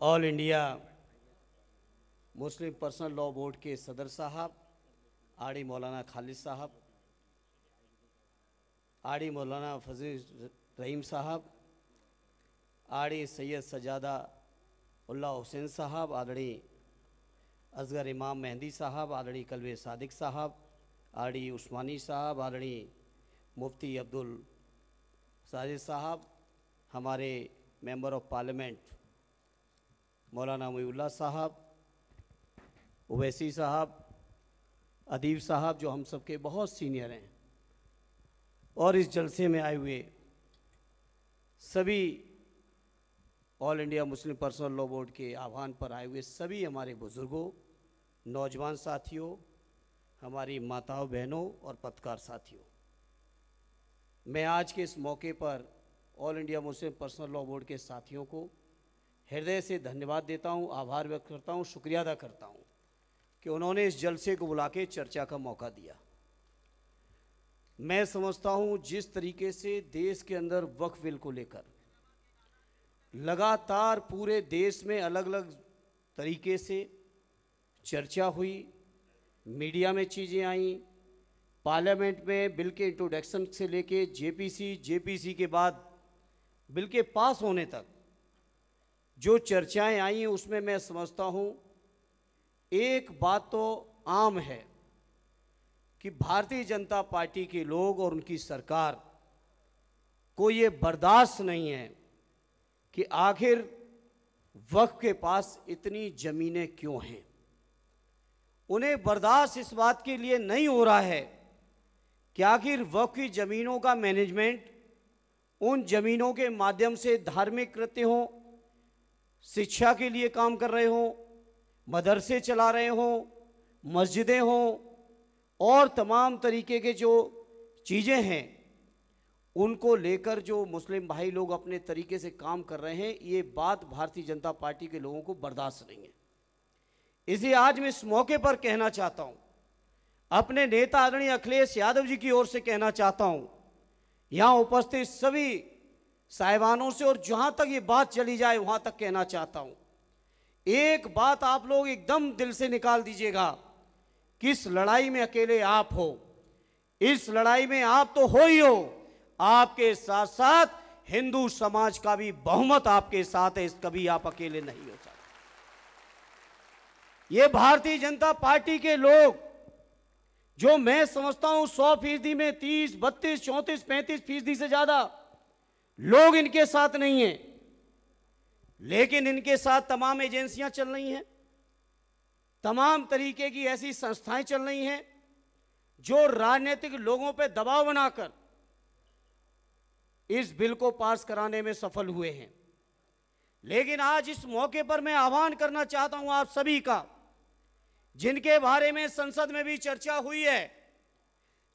All India Muslim personal law board के सदर साहब, आड़ी मौलाना खालिद साहब, आड़ी मौलाना फजील रहीम साहब, आड़ी सैयद सजादा उल्ला हुसैन साहब, आदरणीय असगर इमाम मेहंदी साहब, आदरणीय कलवे सादिक साहब, आड़ी उस्मानी साहब, आदरणीय मुफ्ती अब्दुल साजिद साहब, हमारे मेंबर ऑफ पार्लियामेंट मौलाना मुईउल्लाह साहब, उवैसी साहब, अदीब साहब जो हम सबके बहुत सीनियर हैं, और इस जलसे में आए हुए सभी all India Muslim personal law board के आह्वान पर आए हुए सभी हमारे बुज़ुर्गों, नौजवान साथियों, हमारी माताओं बहनों और पत्रकार साथियों, मैं आज के इस मौके पर all India Muslim personal law board के साथियों को हृदय से धन्यवाद देता हूं, आभार व्यक्त करता हूं, शुक्रिया अदा करता हूं कि उन्होंने इस जलसे को बुला के चर्चा का मौका दिया। मैं समझता हूं जिस तरीके से देश के अंदर वक्फ बिल को लेकर लगातार पूरे देश में अलग अलग तरीके से चर्चा हुई, मीडिया में चीज़ें आई, पार्लियामेंट में बिल के इंट्रोडक्शन से लेके जेपीसी के बाद बिल के पास होने तक जो चर्चाएं आई, उसमें मैं समझता हूं एक बात तो आम है कि भारतीय जनता पार्टी के लोग और उनकी सरकार को ये बर्दाश्त नहीं है कि आखिर वक्फ के पास इतनी ज़मीनें क्यों हैं। उन्हें बर्दाश्त इस बात के लिए नहीं हो रहा है कि आखिर वक्फ की ज़मीनों का मैनेजमेंट उन ज़मीनों के माध्यम से धार्मिक कृत्य हों, शिक्षा के लिए काम कर रहे हों, मदरसे चला रहे हों, मस्जिदें हों और तमाम तरीके के जो चीज़ें हैं उनको लेकर जो मुस्लिम भाई लोग अपने तरीके से काम कर रहे हैं, ये बात भारतीय जनता पार्टी के लोगों को बर्दाश्त नहीं है। इसलिए आज मैं इस मौके पर कहना चाहता हूँ, अपने नेता आदरणीय अखिलेश यादव जी की ओर से कहना चाहता हूँ, यहाँ उपस्थित सभी साहिबानों से, और जहाँ तक ये बात चली जाए वहाँ तक कहना चाहता हूँ, एक बात आप लोग एकदम दिल से निकाल दीजिएगा कि इस लड़ाई में अकेले आप हो, इस लड़ाई में आप तो हो ही हो, आपके साथ साथ हिंदू समाज का भी बहुमत आपके साथ है, इस कभी आप अकेले नहीं हो सकते। ये भारतीय जनता पार्टी के लोग जो मैं समझता हूं 100% में 30, 32, 34, 35% से ज्यादा लोग इनके साथ नहीं हैं, लेकिन इनके साथ तमाम एजेंसियां चल रही हैं, तमाम तरीके की ऐसी संस्थाएं चल रही हैं जो राजनीतिक लोगों पर दबाव बनाकर इस बिल को पास कराने में सफल हुए हैं। लेकिन आज इस मौके पर मैं आह्वान करना चाहता हूं आप सभी का, जिनके बारे में संसद में भी चर्चा हुई है,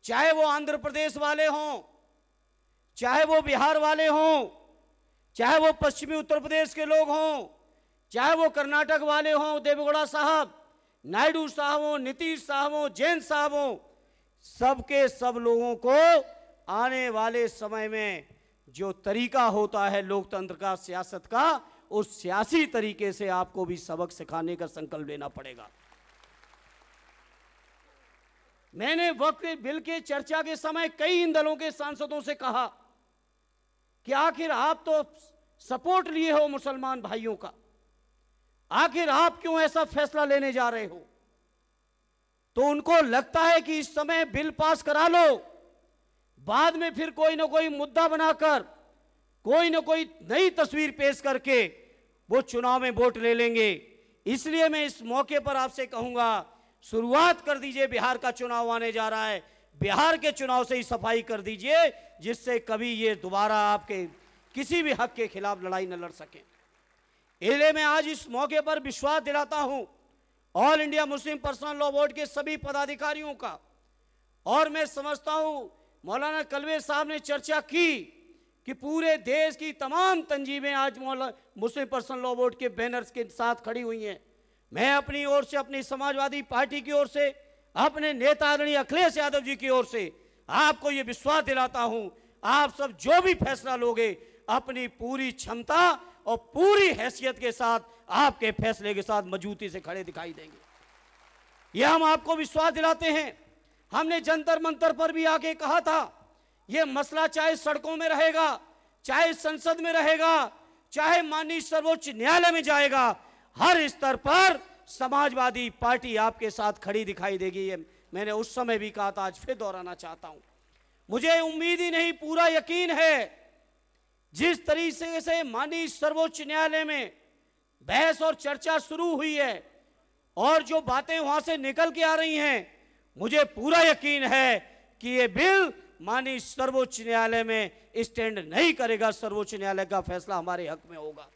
चाहे वो आंध्र प्रदेश वाले हों, चाहे वो बिहार वाले हों, चाहे वो पश्चिमी उत्तर प्रदेश के लोग हों, चाहे वो कर्नाटक वाले हों, देवेगौड़ा साहब, नायडू साहब हों, नीतीश साहब हों, जैन साहब हों, सबके सब लोगों को आने वाले समय में जो तरीका होता है लोकतंत्र का, सियासत का, उस सियासी तरीके से आपको भी सबक सिखाने का संकल्प लेना पड़ेगा। मैंने वक्फ बिल के चर्चा के समय कई इन दलों के सांसदों से कहा कि आखिर आप तो सपोर्ट लिए हो मुसलमान भाइयों का, आखिर आप क्यों ऐसा फैसला लेने जा रहे हो। तो उनको लगता है कि इस समय बिल पास करा लो, बाद में फिर कोई ना कोई मुद्दा बनाकर, कोई ना कोई नई तस्वीर पेश करके वो चुनाव में वोट ले लेंगे। इसलिए मैं इस मौके पर आपसे कहूंगा, शुरुआत कर दीजिए, बिहार का चुनाव आने जा रहा है, बिहार के चुनाव से ही सफाई कर दीजिए, जिससे कभी ये दोबारा आपके किसी भी हक के खिलाफ लड़ाई न लड़ सके। इसलिए मैं आज इस मौके पर विश्वास दिलाता हूं all India Muslim personal law board के सभी पदाधिकारियों का, और मैं समझता हूं मौलाना कलवे साहब ने चर्चा की कि पूरे देश की तमाम तंजीमें आज मुस्लिम पर्सनल लॉ बोर्ड के बैनर्स के साथ खड़ी हुई हैं। मैं अपनी ओर से, अपनी समाजवादी पार्टी की ओर से, अपने नेता आदरणीय अखिलेश यादव जी की ओर से आपको ये विश्वास दिलाता हूं, आप सब जो भी फैसला लोगे अपनी पूरी क्षमता और पूरी हैसियत के साथ आपके फैसले के साथ मजबूती से खड़े दिखाई देंगे। यह हम आपको विश्वास दिलाते हैं। हमने जंतर मंतर पर भी आके कहा था, यह मसला चाहे सड़कों में रहेगा, चाहे संसद में रहेगा, चाहे माननीय सर्वोच्च न्यायालय में जाएगा, हर स्तर पर समाजवादी पार्टी आपके साथ खड़ी दिखाई देगी। ये मैंने उस समय भी कहा था, आज फिर दोहराना चाहता हूं। मुझे उम्मीद ही नहीं, पूरा यकीन है, जिस तरीके से माननीय सर्वोच्च न्यायालय में बहस और चर्चा शुरू हुई है और जो बातें वहां से निकल के आ रही हैं, मुझे पूरा यकीन है कि ये बिल माननीय सर्वोच्च न्यायालय में स्टैंड नहीं करेगा। सर्वोच्च न्यायालय का फैसला हमारे हक में होगा।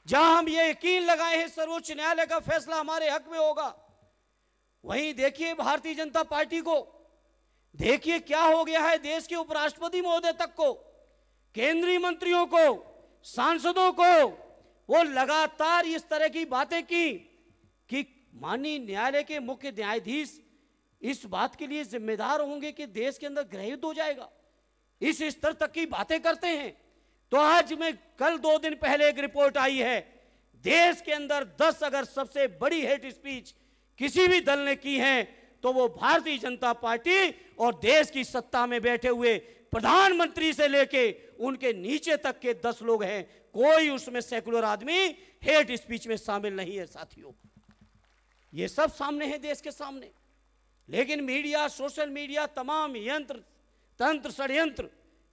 जहां हम ये यकीन लगाए हैं सर्वोच्च न्यायालय का फैसला हमारे हक में होगा, वहीं देखिए भारतीय जनता पार्टी को, देखिए क्या हो गया है। देश के उपराष्ट्रपति महोदय तक को, केंद्रीय मंत्रियों को, सांसदों को, वो लगातार इस तरह की बातें की कि माननीय न्यायालय के मुख्य न्यायाधीश इस बात के लिए जिम्मेदार होंगे कि देश के अंदर गृहयुद्ध हो जाएगा। इस स्तर तक की बातें करते हैं। तो आज में कल 2 दिन पहले एक रिपोर्ट आई है, देश के अंदर 10 अगर सबसे बड़ी हेट स्पीच किसी भी दल ने की है तो वो भारतीय जनता पार्टी और देश की सत्ता में बैठे हुए प्रधानमंत्री से लेके उनके नीचे तक के 10 लोग हैं। कोई उसमें सेकुलर आदमी हेट स्पीच में शामिल नहीं है साथियों। ये सब सामने है देश के सामने। लेकिन मीडिया, सोशल मीडिया, तमाम यंत्र तंत्र षड्यंत्र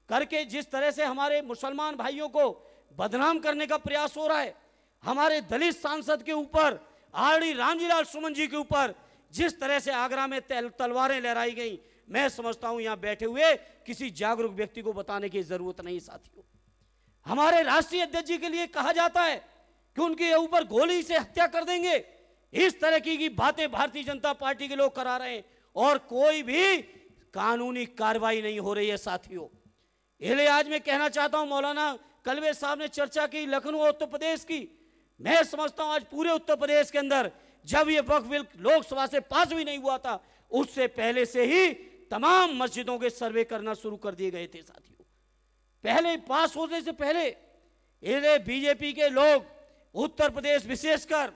करके जिस तरह से हमारे मुसलमान भाइयों को बदनाम करने का प्रयास हो रहा है, हमारे दलित सांसद के ऊपर, आरडी रामजीलाल सुमन जी के ऊपर जिस तरह से आगरा में तलवारें लहराई गई, मैं समझता हूं यहां बैठे हुए किसी जागरूक व्यक्ति को बताने की जरूरत नहीं साथियों। हमारे राष्ट्रीय अध्यक्ष जी के लिए कहा जाता है कि उनके ऊपर गोली से हत्या कर देंगे। इस तरह की बातें भारतीय जनता पार्टी के लोग करा रहे हैं और कोई भी कानूनी कार्रवाई नहीं हो रही है साथियों। इसलिए आज मैं कहना चाहता हूं, मौलाना कलवे साहब ने चर्चा की लखनऊ और उत्तर प्रदेश की। मैं समझता हूं आज पूरे उत्तर प्रदेश के अंदर जब ये वक्फ बिल लोकसभा से पास भी नहीं हुआ था, उससे पहले से ही तमाम मस्जिदों के सर्वे करना शुरू कर दिए गए थे साथियों। पहले पास होने से पहले ये बीजेपी के लोग, उत्तर प्रदेश विशेषकर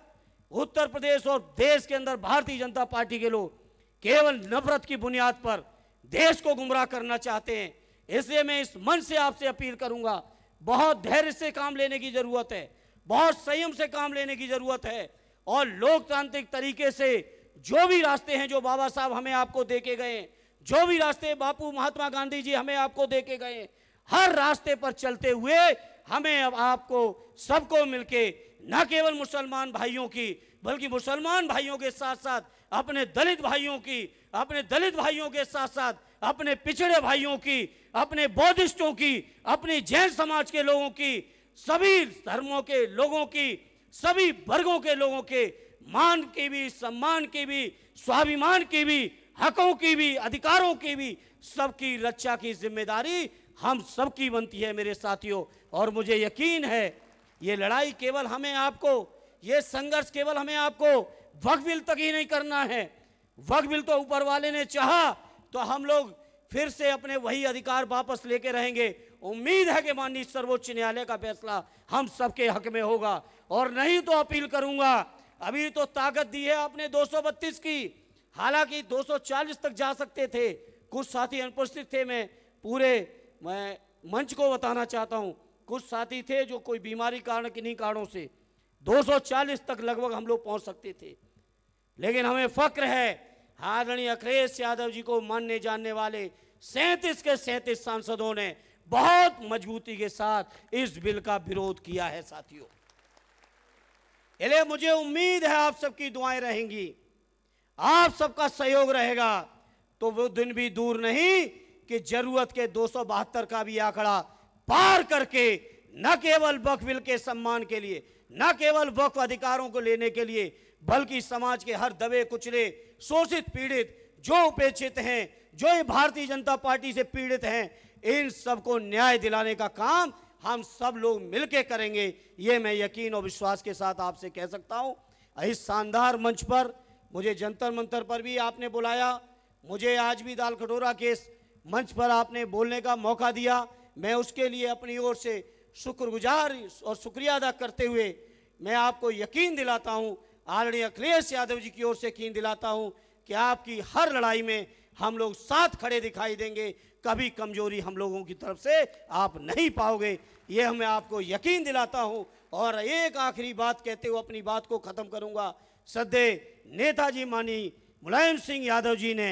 उत्तर प्रदेश और देश के अंदर भारतीय जनता पार्टी के लोग केवल नफरत की बुनियाद पर देश को गुमराह करना चाहते हैं। इसलिए मैं इस मंच से आपसे अपील करूंगा, बहुत धैर्य से काम लेने की जरूरत है, बहुत संयम से काम लेने की जरूरत है और लोकतांत्रिक तरीके से जो भी रास्ते हैं जो बाबा साहब हमें आपको दे के गए, जो भी रास्ते बापू महात्मा गांधी जी हमें आपको दे के गए, हर रास्ते पर चलते हुए हमें अब आपको सबको मिलके न केवल मुसलमान भाइयों की बल्कि मुसलमान भाइयों के साथ साथ अपने दलित भाइयों की, अपने दलित भाइयों के साथ साथ अपने पिछड़े भाइयों की, अपने बौद्धिस्टों की, अपने जैन समाज के लोगों की, सभी धर्मों के लोगों की, सभी वर्गों के लोगों के मान की भी, सम्मान की भी, स्वाभिमान की भी, हकों की भी, अधिकारों की भी, सबकी रक्षा की जिम्मेदारी हम सबकी बनती है मेरे साथियों। और मुझे यकीन है ये लड़ाई केवल हमें आपको, ये संघर्ष केवल हमें आपको वक्फ बिल तक ही नहीं करना है। वक्फ बिल तो ऊपर वाले ने चाहा तो हम लोग फिर से अपने वही अधिकार वापस लेके रहेंगे। उम्मीद है कि माननीय सर्वोच्च न्यायालय का फैसला हम सबके हक में होगा। और नहीं तो अपील करूंगा, अभी तो ताकत दी है आपने 232 की, हालांकि 240 तक जा सकते थे। कुछ साथी अनुपस्थित थे, मैं मंच को बताना चाहता हूं, कुछ साथी थे जो कोई बीमारी कारण किन्हीं कारणों से 240 तक लगभग हम लोग पहुंच सकते थे। लेकिन हमें फक्र है आदरणीय अखिलेश यादव जी को मानने जानने वाले 37 के 37 सांसदों ने बहुत मजबूती के साथ इस बिल का विरोध किया है साथियों। इसलिए मुझे उम्मीद है आप सबकी दुआएं रहेंगी, आप सबका सहयोग रहेगा, तो वो दिन भी दूर नहीं कि जरूरत के 272 का भी आंकड़ा पार करके न केवल वक्फ बिल के सम्मान के लिए, न केवल वक्फ अधिकारों को लेने के लिए, बल्कि समाज के हर दबे कुचले, शोषित पीड़ित, जो उपेक्षित हैं, जो ये भारतीय जनता पार्टी से पीड़ित हैं, इन सबको न्याय दिलाने का काम हम सब लोग मिलकर करेंगे। ये मैं यकीन और विश्वास के साथ आपसे कह सकता हूं। इस शानदार मंच पर मुझे जंतर मंतर पर भी आपने बुलाया, मुझे आज भी दाल कटोरा के इस मंच पर आपने बोलने का मौका दिया। मैं उसके लिए अपनी ओर से शुक्रगुजार और शुक्रिया अदा करते हुए मैं आपको यकीन दिलाता हूं, आदरणीय अखिलेश यादव जी की ओर से यकीन दिलाता हूं कि आपकी हर लड़ाई में हम लोग साथ खड़े दिखाई देंगे। कभी कमजोरी हम लोगों की तरफ से आप नहीं पाओगे, ये मैं आपको यकीन दिलाता हूं। और एक आखिरी बात कहते हुए अपनी बात को ख़त्म करूंगा। सद्य नेताजी माननीय मुलायम सिंह यादव जी ने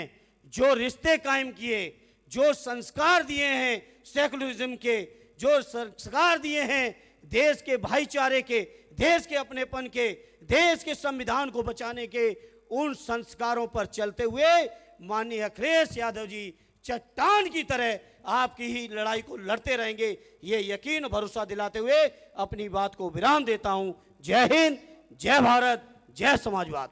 जो रिश्ते कायम किए, जो संस्कार दिए हैं सेकुलरिज्म के, जो संस्कार दिए हैं देश के भाईचारे के, देश के अपनेपन के, देश के संविधान को बचाने के, उन संस्कारों पर चलते हुए माननीय अखिलेश यादव जी चट्टान की तरह आपकी ही लड़ाई को लड़ते रहेंगे। ये यकीन भरोसा दिलाते हुए अपनी बात को विराम देता हूं। जय हिंद, जय भारत, जय समाजवाद।